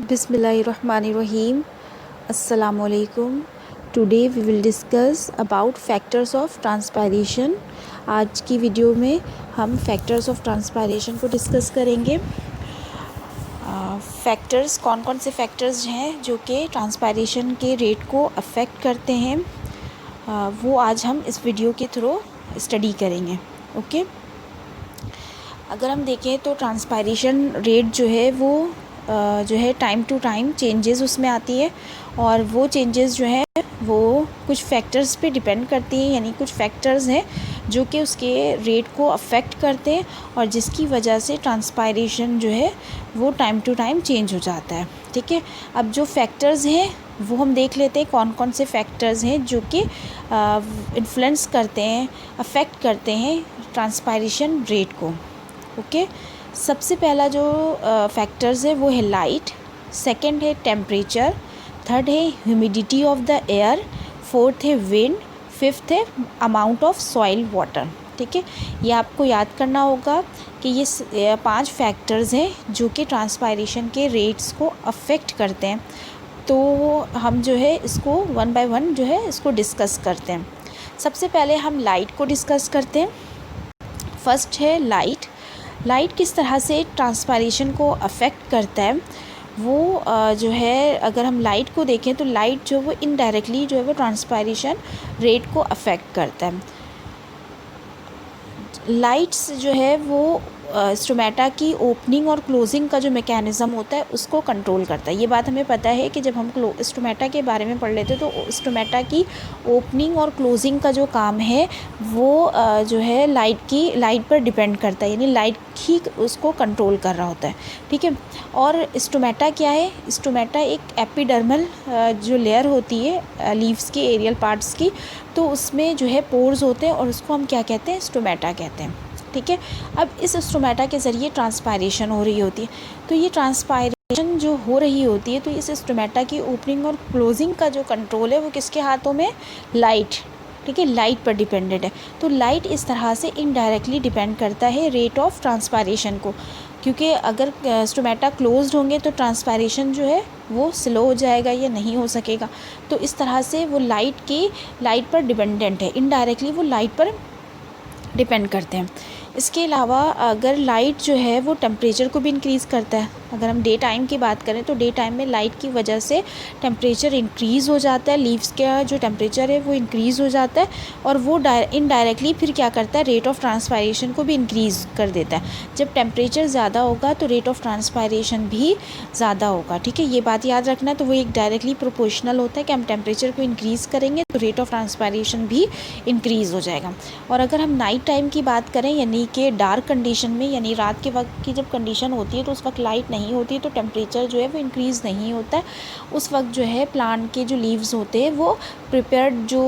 Bismillahirrahmanirrahim. Assalamualaikum. Today we will discuss about factors of transpiration. आज की video में हम फैक्टर्स ऑफ ट्रांसपायरेशन को डिस्कस करेंगे। फैक्टर्स कौन कौन से फैक्टर्स हैं जो कि ट्रांसपायरेशन के रेट को अफेक्ट करते हैं, वो आज हम इस वीडियो के थ्रू स्टडी करेंगे। ओके, अगर हम देखें तो ट्रांसपायरेशन रेट जो है वो टाइम टू टाइम चेंजेस उसमें आती है, और वो चेंजेस जो है वो कुछ फैक्टर्स पे डिपेंड करती हैं, यानी कुछ फैक्टर्स हैं जो कि उसके रेट को अफेक्ट करते हैं और जिसकी वजह से ट्रांसपायरेशन जो है वो टाइम टू टाइम चेंज हो जाता है। ठीक है, अब जो फैक्टर्स हैं वो हम देख लेते हैं कौन कौन से फैक्टर्स हैं जो कि इन्फ्लुएंस करते हैं, अफेक्ट करते हैं ट्रांसपायरेशन रेट को। ओके, सबसे पहला जो फैक्टर्स है वो है लाइट, सेकंड है टेम्परेचर, थर्ड है humidity of the air, fourth है विंड, फिफ्थ है अमाउंट ऑफ सॉइल वाटर। ठीक है, ये आपको याद करना होगा कि ये 5 फैक्टर्स हैं जो कि ट्रांसपायरेशन के रेट्स को अफेक्ट करते हैं। तो हम जो है इसको वन बाय वन जो है इसको डिस्कस करते हैं। सबसे पहले हम लाइट को डिस्कस करते हैं। फर्स्ट है लाइट। लाइट किस तरह से ट्रांसपायरेशन को अफेक्ट करता है, वो जो है अगर हम लाइट को देखें तो लाइट जो वो इनडायरेक्टली जो है वो ट्रांसपायरेशन रेट को अफेक्ट करता है। लाइट्स जो है वो स्टोमेटा की ओपनिंग और क्लोजिंग का जो मैकेनिज़्म होता है उसको कंट्रोल करता है। ये बात हमें पता है कि जब हम स्टोमेटा के बारे में पढ़ लेते हैं तो स्टोमेटा की ओपनिंग और क्लोजिंग का जो काम है वो जो है लाइट पर डिपेंड करता है, यानी लाइट ही उसको कंट्रोल कर रहा होता है। ठीक है, और स्टोमेटा क्या है? स्टोमेटा एक एपिडर्मल जो लेयर होती है लीव्स की, एरियल पार्ट्स की, तो उसमें जो है पोर्स होते हैं और उसको हम क्या कहते हैं? स्टोमेटा कहते हैं। ठीक है, अब इस स्टोमेटा के ज़रिए ट्रांसपायरेशन हो रही होती है। तो ये ट्रांसपायरेशन जो हो रही होती है तो इस स्टोमेटा की ओपनिंग और क्लोजिंग का जो कंट्रोल है वो किसके हाथों में? लाइट। ठीक है, लाइट पर डिपेंडेंट है। तो लाइट इस तरह से इनडायरेक्टली डिपेंड करता है रेट ऑफ ट्रांसपायरेशन को, क्योंकि अगर स्टोमेटा क्लोज्ड होंगे तो ट्रांसपायरेशन जो है वो स्लो हो जाएगा या नहीं हो सकेगा। तो इस तरह से वो लाइट पर डिपेंडेंट है, इनडायरेक्टली वो लाइट पर डिपेंड करते हैं। इसके अलावा अगर लाइट जो है वो टेम्परेचर को भी इंक्रीज़ करता है। अगर हम डे टाइम की बात करें तो डे टाइम में लाइट की वजह से टेम्परेचर इंक्रीज़ हो जाता है, लीव्स का जो टेम्परेचर है वो इंक्रीज़ हो जाता है, और वो इनडायरेक्टली फिर क्या करता है? रेट ऑफ ट्रांसपायरेशन को भी इंक्रीज़ कर देता है। जब टेम्परेचर ज़्यादा होगा तो रेट ऑफ ट्रांसपायरेशन भी ज़्यादा होगा। ठीक है, ये बात याद रखना। तो वो एक डायरेक्टली प्रोपोर्शनल होता है कि हम टेम्परेचर को इंक्रीज़ करेंगे तो रेट ऑफ ट्रांसपायरेशन भी इंक्रीज़ हो जाएगा। और अगर हम नाइट टाइम की बात करें, यानी कि डार्क कंडीशन में, यानी रात के वक्त की जब कंडीशन होती है तो उस वक्त लाइट नहीं होती तो टेम्परेचर जो है वो इंक्रीज़ नहीं होता है। उस वक्त जो है प्लांट के जो लीव्स होते हैं वो प्रिपेयर्ड जो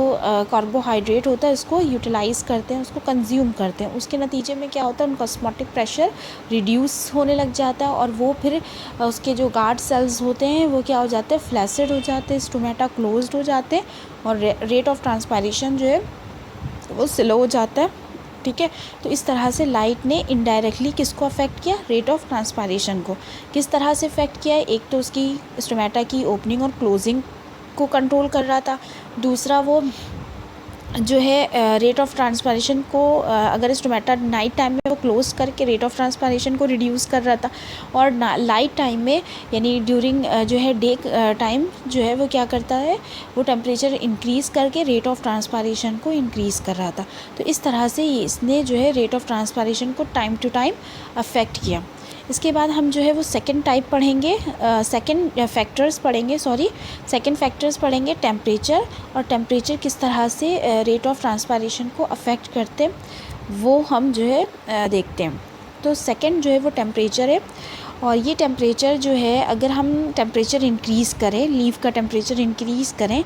कार्बोहाइड्रेट होता है उसको यूटिलाइज़ करते हैं, उसको कंज्यूम करते हैं। उसके नतीजे में क्या होता है? उनका ऑस्मोटिक प्रेशर रिड्यूस होने लग जाता है, और वो फिर उसके जो गार्ड सेल्स होते हैं वो क्या हो जाते हैं? फ्लैसिड हो जाते हैं, स्टोमेटा क्लोज्ड हो जाते हैं, और रेट ऑफ ट्रांसपायरेशन जो है वो स्लो हो जाता है। ठीक है, तो इस तरह से लाइट ने इनडायरेक्टली किसको अफेक्ट किया? रेट ऑफ ट्रांसपायरेशन को। किस तरह से अफेक्ट किया है? एक तो उसकी स्टोमेटा की ओपनिंग और क्लोजिंग को कंट्रोल कर रहा था, दूसरा वो जो है रेट ऑफ ट्रांसपायरेशन को अगर स्टोमेटा नाइट टाइम में वो क्लोज करके रेट ऑफ ट्रांसपायरेशन को रिड्यूस कर रहा था, और लाइट टाइम में यानी ड्यूरिंग जो है डे टाइम जो है वो क्या करता है? वो टेम्परेचर इंक्रीज़ करके रेट ऑफ ट्रांसपायरेशन को इंक्रीज़ कर रहा था। तो इस तरह से इसने जो है रेट ऑफ ट्रांसपायरेशन को टाइम टू टाइम अफेक्ट किया। इसके बाद हम जो है वो सेकंड फैक्टर्स पढ़ेंगे टेम्परेचर, और टेम्परेचर किस तरह से रेट ऑफ ट्रांसपायरेशन को अफेक्ट करते हैं वो हम जो है देखते हैं। तो सेकंड जो है वो टेम्परेचर है, और ये टेम्परेचर जो है अगर हम टेम्परेचर इंक्रीज़ करें, लीव का टेम्परेचर इंक्रीज़ करें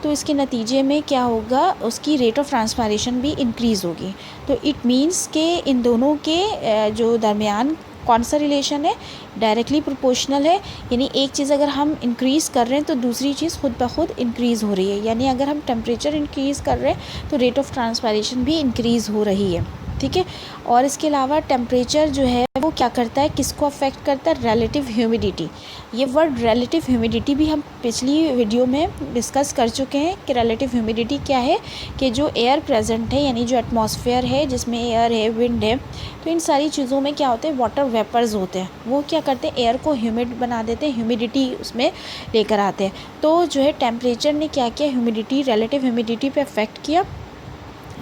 तो इसके नतीजे में क्या होगा? उसकी रेट ऑफ ट्रांसपायरेशन भी इंक्रीज़ होगी। तो इट मीन्स के इन दोनों के जो दरमियान कौन सा रिलेशन है? डायरेक्टली प्रोपोर्शनल है, यानी एक चीज़ अगर हम इंक्रीज़ कर रहे हैं तो दूसरी चीज़ खुद ब खुद इंक्रीज़ हो रही है। यानी अगर हम टेम्परेचर इंक्रीज़ कर रहे हैं तो रेट ऑफ ट्रांसपायरेशन भी इंक्रीज़ हो रही है। ठीक है। और इसके अलावा टेम्परेचर जो है वो क्या करता है, किसको अफेक्ट करता है, रिलेटिव ह्यूमिडिटी। ये वर्ड रिलेटिव ह्यूमिडिटी भी हम पिछली वीडियो में डिस्कस कर चुके हैं कि रिलेटिव ह्यूमिडिटी क्या है, कि जो एयर प्रेजेंट है यानी जो एटमॉस्फेयर है जिसमें एयर है, विंड है, तो इन सारी चीज़ों में क्या होते हैं, वाटर वेपर्स होते हैं, वो क्या करते हैं, एयर को ह्यूमिड बना देते हैं, ह्यूमिडिटी उसमें लेकर आते हैं। तो जो है टेम्परेचर ने क्या किया, ह्यूमिडिटी, रिलेटिव ह्यूमिडिटी पे अफेक्ट किया,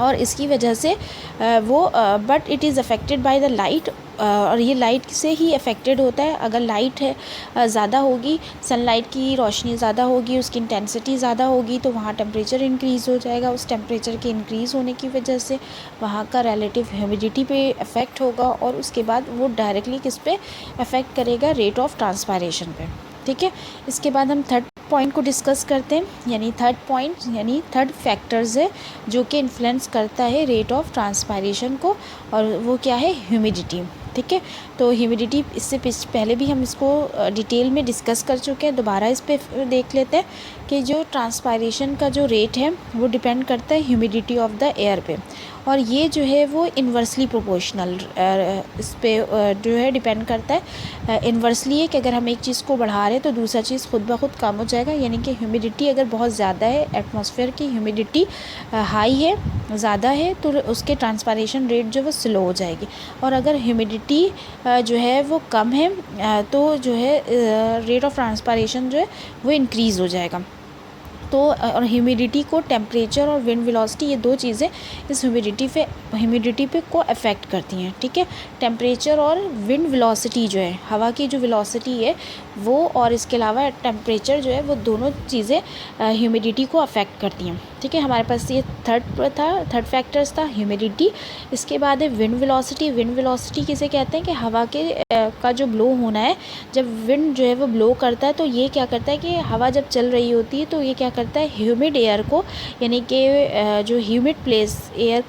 और इसकी वजह से वो but it is affected by the light, और ये लाइट से ही अफेक्टेड होता है। अगर लाइट है ज़्यादा होगी, सनलाइट की रोशनी ज़्यादा होगी, उसकी इंटेंसिटी ज़्यादा होगी, तो वहाँ टेम्परेचर इंक्रीज़ हो जाएगा। उस टेम्परेचर के इंक्रीज़ होने की वजह से वहाँ का रिलेटिव ह्यूमिडिटी पे अफेक्ट होगा, और उसके बाद वो डायरेक्टली किस पे अफेक्ट करेगा, रेट ऑफ ट्रांसपायरेशन पे। ठीक है। इसके बाद हम थर्ड पॉइंट को डिस्कस करते हैं, यानी थर्ड पॉइंट यानी थर्ड फैक्टर्स है जो कि इन्फ्लुएंस करता है रेट ऑफ ट्रांसपायरेशन को, और वो क्या है, ह्यूमिडिटी। ठीक है। तो ह्यूमिडिटी इससे पहले भी हम इसको डिटेल में डिस्कस कर चुके हैं, दोबारा इस पर देख लेते हैं कि जो ट्रांसपायरेशन का जो रेट है वो डिपेंड करता है ह्यूमिडिटी ऑफ द एयर पे, और ये जो है वो इन्वर्सली प्रोपोर्शनल इस पे जो है डिपेंड करता है। इन्वर्सली है कि अगर हम एक चीज़ को बढ़ा रहे हैं तो दूसरा चीज़ खुद ब खुद कम हो जाएगा, यानी कि ह्यूमिडिटी अगर बहुत ज़्यादा है, एटमॉस्फेयर की ह्यूमिडिटी हाई है, ज़्यादा है, तो उसके ट्रांसपायरेशन रेट जो है वो स्लो हो जाएगी, और अगर ह्यूमिडिटी जो है वो कम है तो जो है रेट ऑफ ट्रांसपायरेशन जो है वो इंक्रीज़ हो जाएगा। तो और ह्यूमिडिटी को टेम्परेचर और विंड वेलोसिटी, ये दो चीज़ें इस ह्यूमिडिटी पे को अफेक्ट करती हैं। ठीक है। टेम्परेचर और विंड वेलोसिटी जो है, हवा की जो वेलोसिटी है वो, और इसके अलावा टेम्परेचर जो है वो, दोनों चीज़ें ह्यूमिडिटी को अफेक्ट करती हैं। ठीक है। हमारे पास ये थर्ड फैक्टर्स था ह्यूमिडिटी। इसके बाद है विंड वेलोसिटी। विंड वेलोसिटी किसे कहते हैं कि हवा के का जो ब्लो होना है, जब विंड जो है वो ब्लो करता है तो ये क्या करता है कि हवा जब चल रही होती है तो ये क्या करता है, ह्यूमिड एयर को, यानी कि जो ह्यूमिड प्लेस एयर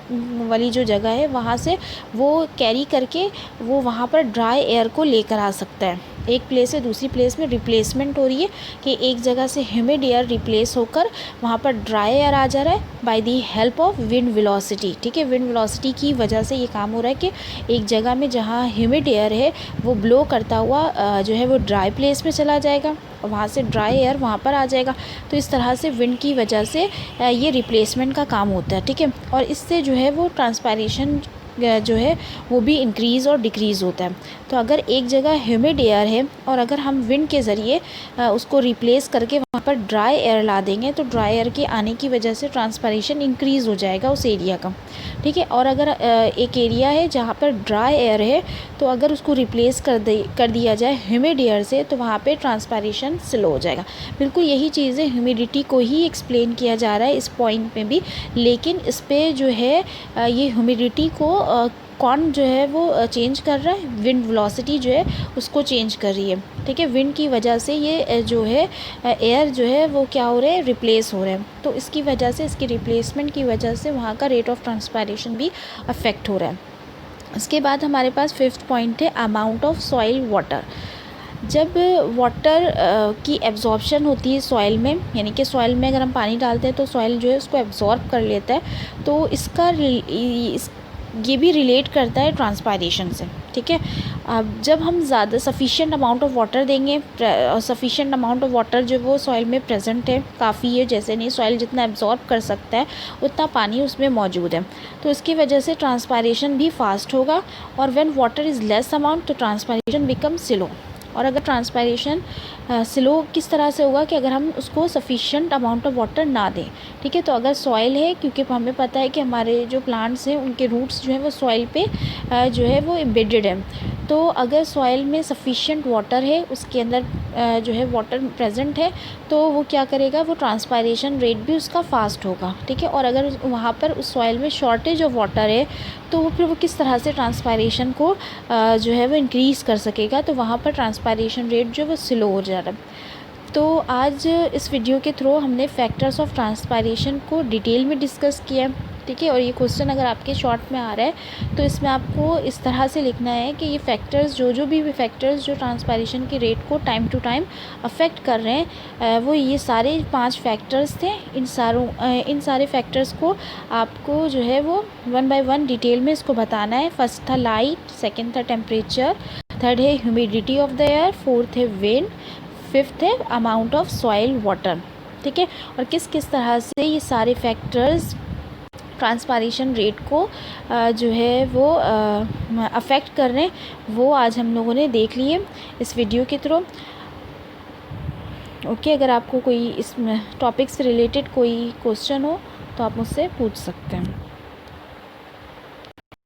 वाली जो जगह है वहाँ से वो कैरी करके वो वहाँ पर ड्राई एयर को लेकर आ सकता है। एक प्लेस से दूसरी प्लेस में रिप्लेसमेंट हो रही है कि एक जगह से ह्यूमिड एयर रिप्लेस होकर वहाँ पर ड्राई एयर आ जा रहा है by the help of wind velocity. ठीक है। विंड वेलोसिटी की वजह से ये काम हो रहा है कि एक जगह में जहाँ ह्यूमिड एयर है वो ब्लो करता हुआ जो है वो ड्राई प्लेस में चला जाएगा, और वहाँ से ड्राई एयर वहाँ पर आ जाएगा। तो इस तरह से विंड की वजह से ये रिप्लेसमेंट का काम होता है। ठीक है। और इससे जो है वो ट्रांसपायरेशन जो है वो भी इंक्रीज़ और डिक्रीज़ होता है। तो अगर एक जगह ह्यूमिड एयर है और अगर हम विंड के ज़रिए उसको रिप्लेस करके वहाँ पर ड्राई एयर ला देंगे तो ड्राई एयर के आने की वजह से ट्रांसपायरेशन इंक्रीज़ हो जाएगा उस एरिया का। ठीक है। और अगर एक एरिया है जहाँ पर ड्राई एयर है तो अगर उसको रिप्लेस कर दिया जाए ह्यूमिड एयर से तो वहाँ पे ट्रांसपायरेशन स्लो हो जाएगा। बिल्कुल यही चीज़ें ह्यूमिडिटी को ही एक्सप्लेन किया जा रहा है इस पॉइंट में भी, लेकिन इस पे जो है ये ह्यूमिडिटी को कौन जो है वो चेंज कर रहा है, विंड वेलोसिटी जो है उसको चेंज कर रही है। ठीक है। विंड की वजह से ये जो है एयर जो है वो क्या हो रहे हैं, रिप्लेस हो रहे हैं, तो इसकी वजह से, इसकी रिप्लेसमेंट की वजह से वहाँ का रेट ऑफ ट्रांसपायरेशन भी अफेक्ट हो रहा है। इसके बाद हमारे पास फिफ्थ पॉइंट है अमाउंट ऑफ सॉइल वाटर। जब वाटर की एब्जॉर्प्शन होती है सॉइल में, यानी कि सॉइल में अगर हम पानी डालते हैं तो सॉइल जो है उसको एब्जॉर्ब कर लेता है, तो इसका ये भी रिलेट करता है ट्रांसपायरेशन से। ठीक है। अब जब हम ज़्यादा सफिशिएंट अमाउंट ऑफ वाटर देंगे, सफिशिएंट अमाउंट ऑफ वाटर जो वो सॉइल में प्रेजेंट है, काफ़ी है, जैसे नहीं सॉइल जितना एब्जॉर्ब कर सकता है उतना पानी उसमें मौजूद है, तो इसकी वजह से ट्रांसपायरेशन भी फास्ट होगा। और when water is less amount तो ट्रांसपायरेशन बिकम स्लो। और अगर ट्रांसपायरेशन स्लो किस तरह से होगा कि अगर हम उसको सफिशिएंट अमाउंट ऑफ वाटर ना दें। ठीक है। तो अगर सॉइल है, क्योंकि हमें पता है कि हमारे जो प्लांट्स हैं उनके रूट्स जो हैं वो सॉइल पे जो है वो एम्बेडेड है, तो अगर सॉइल में सफिशिएंट वाटर है, उसके अंदर जो है वाटर प्रेजेंट है, तो वो क्या करेगा, वो ट्रांसपायरेशन रेट भी उसका फास्ट होगा। ठीक है। और अगर वहाँ पर उस सॉइल में शॉर्टेज ऑफ वाटर है तो फिर वो किस तरह से ट्रांसपायरेशन को जो है वो इंक्रीज़ कर सकेगा, तो वहाँ पर ट्रांसपायरेशन रेट जो है वो स्लो हो जा रहा है। तो आज इस वीडियो के थ्रू हमने फैक्टर्स ऑफ ट्रांसपायरेशन को डिटेल में डिस्कस किया है। ठीक है। और ये क्वेश्चन अगर आपके शॉर्ट में आ रहा है तो इसमें आपको इस तरह से लिखना है कि ये फैक्टर्स जो भी फैक्टर्स जो ट्रांसपायरेशन की रेट को टाइम टू टाइम अफेक्ट कर रहे हैं वो ये सारे 5 फैक्टर्स थे। इन सारे फैक्टर्स को आपको जो है वो 1 बाय 1 डिटेल में इसको बताना है। फर्स्ट था लाइट, सेकेंड था टेम्परेचर, थर्ड है humidity of the air, fourth है विंड, फिफ्थ है अमाउंट ऑफ सॉइल वाटर। ठीक है। और किस किस तरह से ये सारे फैक्टर्स ट्रांसपायरेशन रेट को जो है वो अफेक्ट कर रहे हैं वो आज हम लोगों ने देख लिए इस वीडियो के थ्रू। ओके, अगर आपको कोई इस टॉपिक से रिलेटेड कोई क्वेश्चन हो तो आप मुझसे पूछ सकते हैं।